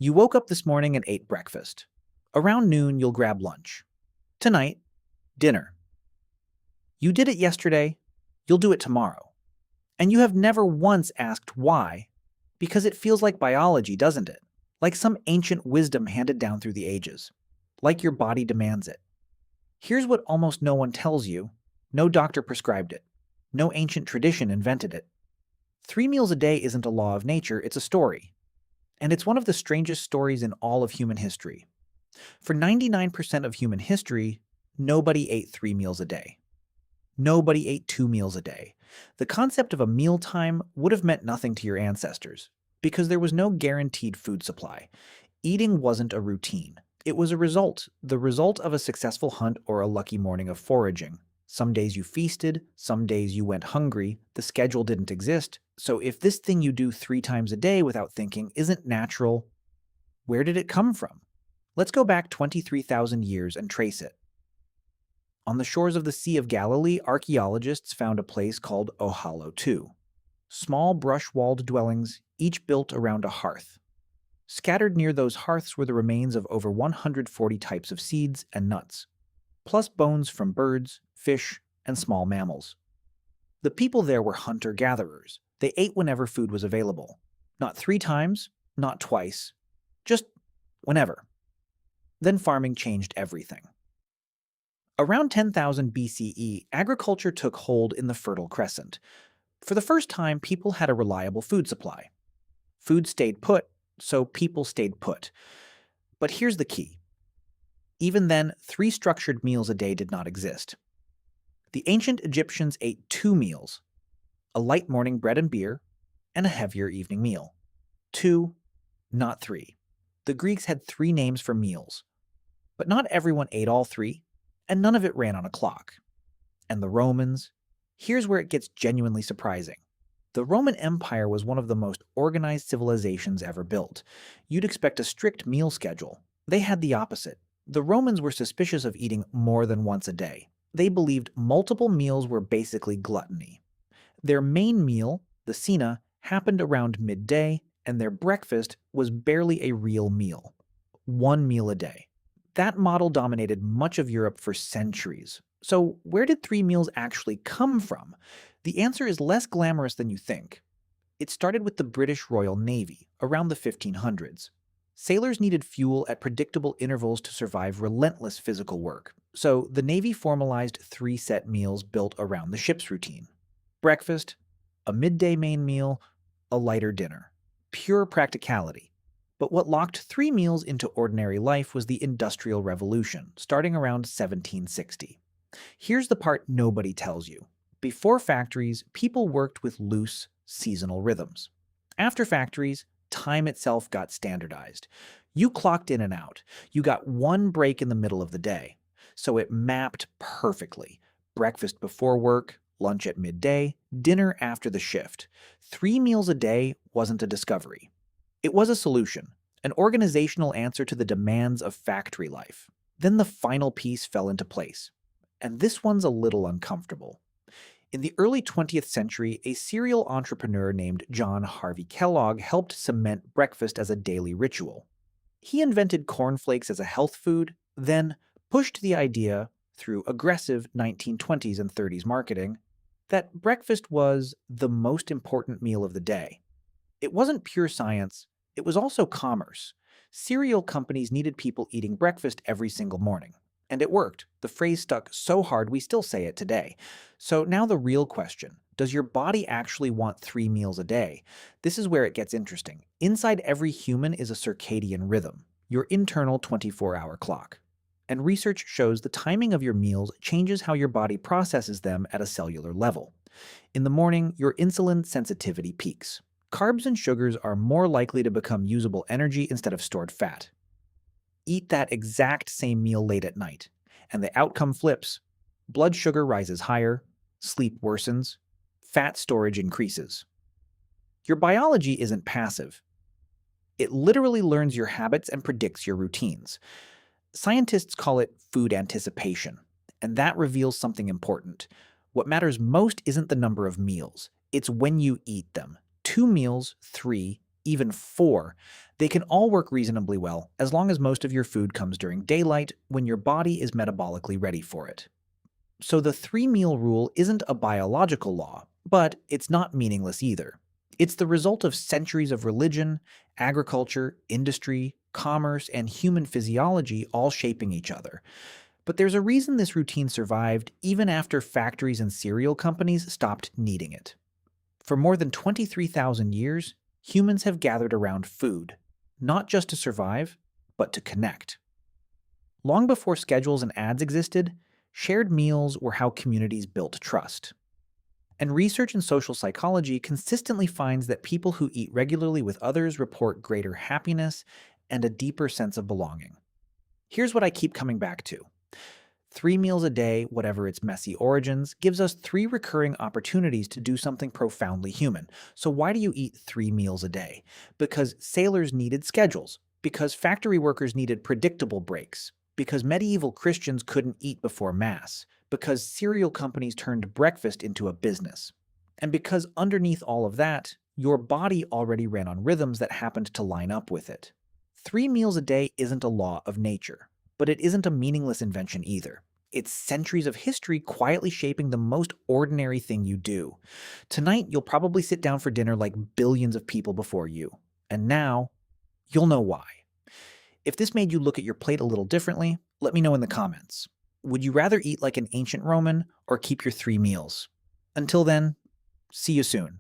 You woke up this morning and ate breakfast. Around noon, you'll grab lunch. Tonight, dinner. You did it yesterday, you'll do it tomorrow. And you have never once asked why, because it feels like biology, doesn't it? Like some ancient wisdom handed down through the ages. Like your body demands it. Here's what almost no one tells you. No doctor prescribed it. No ancient tradition invented it. 3 meals a day isn't a law of nature, it's a story. And it's one of the strangest stories in all of human history. For 99% of human history, nobody ate 3 meals a day. Nobody ate 2 meals a day. The concept of a mealtime would have meant nothing to your ancestors, because there was no guaranteed food supply. Eating wasn't a routine. It was a result, the result of a successful hunt or a lucky morning of foraging. Some days you feasted, some days you went hungry, the schedule didn't exist, so if this thing you do 3 times a day without thinking isn't natural, where did it come from? Let's go back 23,000 years and trace it. On the shores of the Sea of Galilee, archaeologists found a place called Ohala II. Small brush-walled dwellings, each built around a hearth. Scattered near those hearths were the remains of over 140 types of seeds and nuts, plus bones from birds, fish, and small mammals. The people there were hunter-gatherers. They ate whenever food was available. Not 3 times, not twice, just whenever. Then farming changed everything. Around 10,000 BCE, agriculture took hold in the Fertile Crescent. For the first time, people had a reliable food supply. Food stayed put, so people stayed put. But here's the key. Even then, 3 structured meals a day did not exist. The ancient Egyptians ate 2 meals, a light morning bread and beer, and a heavier evening meal. 2, not 3. The Greeks had 3 names for meals. But not everyone ate all 3, and none of it ran on a clock. And the Romans? Here's where it gets genuinely surprising. The Roman Empire was one of the most organized civilizations ever built. You'd expect a strict meal schedule. They had the opposite. The Romans were suspicious of eating more than once a day. They believed multiple meals were basically gluttony. Their main meal, the cena, happened around midday, and their breakfast was barely a real meal. 1 meal a day. That model dominated much of Europe for centuries. So where did 3 meals actually come from? The answer is less glamorous than you think. It started with the British Royal Navy around the 1500s. Sailors needed fuel at predictable intervals to survive relentless physical work. So the Navy formalized 3 set meals built around the ship's routine. Breakfast, a midday main meal, a lighter dinner. Pure practicality. But what locked 3 meals into ordinary life was the Industrial Revolution, starting around 1760. Here's the part nobody tells you. Before factories, people worked with loose, seasonal rhythms. After factories, time itself got standardized. You clocked in and out. You got 1 break in the middle of the day. So it mapped perfectly. Breakfast before work, lunch at midday, dinner after the shift. 3 meals a day wasn't a discovery. It was a solution, an organizational answer to the demands of factory life. Then the final piece fell into place. And this one's a little uncomfortable. In the early 20th century, a serial entrepreneur named John Harvey Kellogg helped cement breakfast as a daily ritual. He invented cornflakes as a health food, then pushed the idea, through aggressive 1920s and 30s marketing, that breakfast was the most important meal of the day. It wasn't pure science, it was also commerce. Cereal companies needed people eating breakfast every single morning. And it worked. The phrase stuck so hard we still say it today. So now the real question, does your body actually want 3 meals a day? This is where it gets interesting. Inside every human is a circadian rhythm, your internal 24-hour clock. And research shows the timing of your meals changes how your body processes them at a cellular level. In the morning, your insulin sensitivity peaks. Carbs and sugars are more likely to become usable energy instead of stored fat. Eat that exact same meal late at night, and the outcome flips. Blood sugar rises higher, sleep worsens, fat storage increases. Your biology isn't passive. It literally learns your habits and predicts your routines. Scientists call it food anticipation, and that reveals something important. What matters most isn't the number of meals, it's when you eat them. 2 meals, 3, even 4. They can all work reasonably well as long as most of your food comes during daylight when your body is metabolically ready for it. So the 3-meal rule isn't a biological law, but it's not meaningless either. It's the result of centuries of religion, agriculture, industry, commerce, and human physiology all shaping each other. But there's a reason this routine survived even after factories and cereal companies stopped needing it. For more than 23,000 years, humans have gathered around food, not just to survive, but to connect. Long before schedules and ads existed, shared meals were how communities built trust. And research in social psychology consistently finds that people who eat regularly with others report greater happiness and a deeper sense of belonging. Here's what I keep coming back to. 3 meals a day, whatever its messy origins, gives us 3 recurring opportunities to do something profoundly human. So why do you eat 3 meals a day? Because sailors needed schedules. Because factory workers needed predictable breaks. Because medieval Christians couldn't eat before Mass. Because cereal companies turned breakfast into a business. And because underneath all of that, your body already ran on rhythms that happened to line up with it. 3 meals a day isn't a law of nature. But it isn't a meaningless invention either. It's centuries of history quietly shaping the most ordinary thing you do. Tonight, you'll probably sit down for dinner like billions of people before you. And now, you'll know why. If this made you look at your plate a little differently, let me know in the comments. Would you rather eat like an ancient Roman or keep your 3 meals? Until then, see you soon.